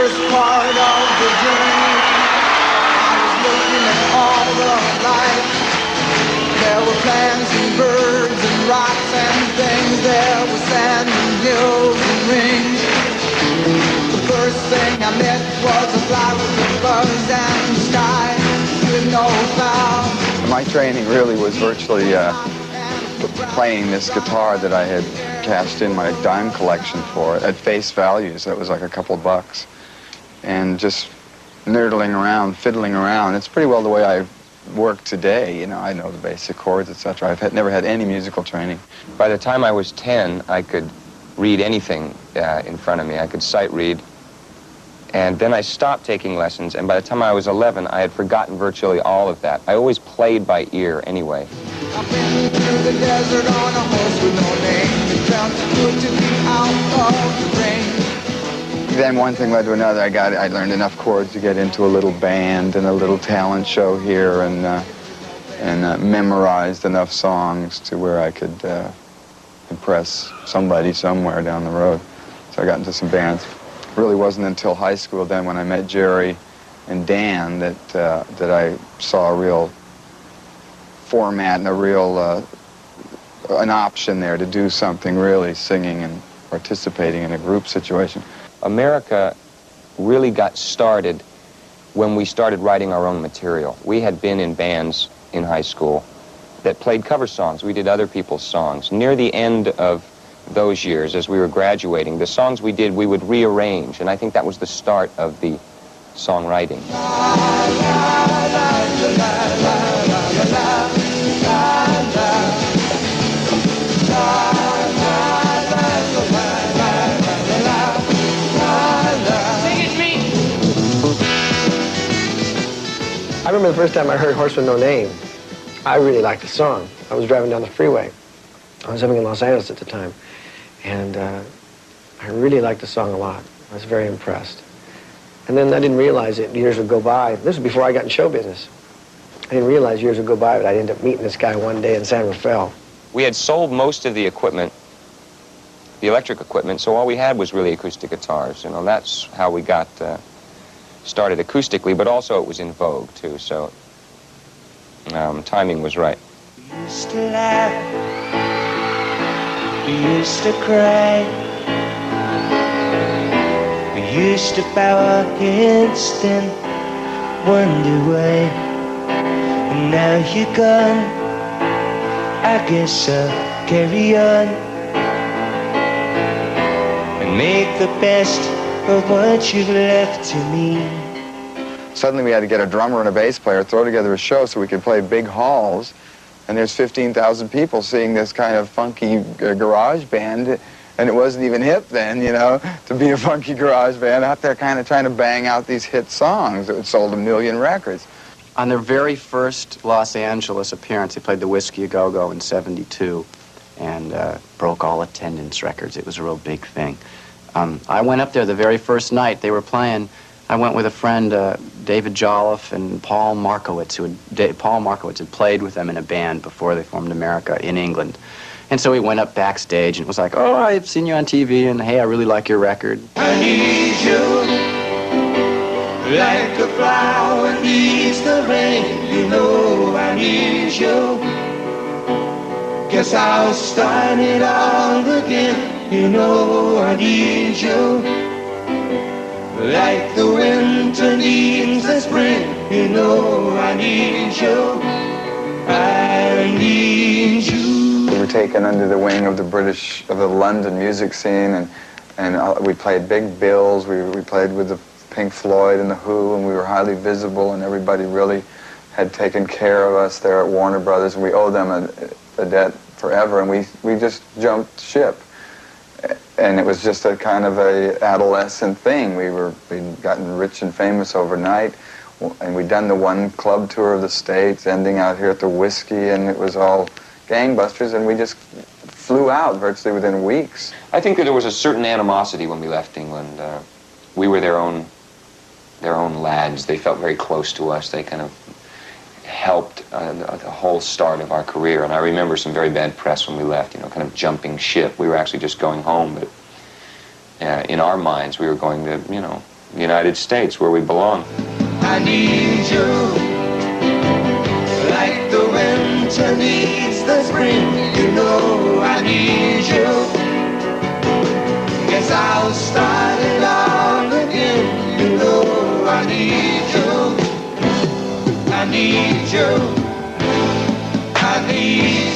first part of the journey, I was looking at all the lights. There were plants and birds and rocks and things. There were sand and hills and rings. The first thing I met was a fly with a buzz and the sky with no clouds. My training really was virtually playing this guitar that I had cashed in my dime collection for at face values. That was like a couple of bucks. And just nerdling around, fiddling around. It's pretty well the way I work today. You know, I know the basic chords, etc. I've never had any musical training. By the time I was 10, I could read anything in front of me. I could sight read. And then I stopped taking lessons, and by the time I was 11, I had forgotten virtually all of that. I always played by ear anyway. I've been through the desert on a horse with no name. It felt good to be out of the rain. Then one thing led to another. I learned enough chords to get into a little band and a little talent show here, and memorized enough songs to where I could impress somebody somewhere down the road. So I got into some bands. It really wasn't until high school then when I met Jerry and Dan that I saw a real format and a real an option there to do something really, singing and participating in a group situation. America really got started when we started writing our own material. We had been in bands in high school that played cover songs. We did other people's songs. Near the end of those years, as we were graduating, the songs we did, we would rearrange, and I think that was the start of the songwriting. I remember the first time I heard Horse with No Name. I really liked the song. I was driving down the freeway. I was living in Los Angeles at the time, and I really liked the song a lot. I was very impressed. And then I didn't realize it, years would go by. This was before I got in show business. I didn't realize years would go by, but I'd end up meeting this guy one day in San Rafael. We had sold most of the equipment, the electric equipment, so all we had was really acoustic guitars. You know, that's how we got started acoustically, but also it was in vogue, too, so timing was right. We used to laugh, we used to cry, we used to bow our heads and wonder why. And now you're gone, I guess I'll carry on and make the best of what you've left to me. Suddenly we had to get a drummer and a bass player, throw together a show so we could play big halls, and there's 15,000 people seeing this kind of funky garage band, and it wasn't even hip then, you know, to be a funky garage band out there kind of trying to bang out these hit songs that sold 1 million records. On their very first Los Angeles appearance, they played the Whiskey A Go-Go in '72 and broke all attendance records. It was a real big thing. I went up there the very first night they were playing. I went with a friend, David Jolliffe and Paul Markowitz, Paul Markowitz had played with them in a band before they formed America in England. And so we went up backstage and it was like, oh, I've seen you on TV and hey, I really like your record. I need you like a flower needs the rain. You know I need you. Guess I'll start it all again. You know I need you like the winter needs the spring. You know I need you. I need you. We were taken under the wing of the London music scene, and we played big bills. We played with the Pink Floyd and the Who, and we were highly visible, and everybody really had taken care of us there at Warner Brothers, and we owe them a debt forever, and we just jumped ship. And it was just a kind of a adolescent thing. We'd gotten rich and famous overnight, and we'd done the one club tour of the States, ending out here at the Whiskey, and it was all gangbusters, and we just flew out virtually within weeks. I think that there was a certain animosity when we left England. We were their own lads. They felt very close to us. They kind of helped the whole start of our career. And I remember some very bad press when we left, you know, kind of jumping ship. We were actually just going home, but in our minds we were going to, you know, United States, where we belong. I need you, like the winter needs the spring. You know I need you. Guess I'll start it all again. You know I need you. I need you. I need you.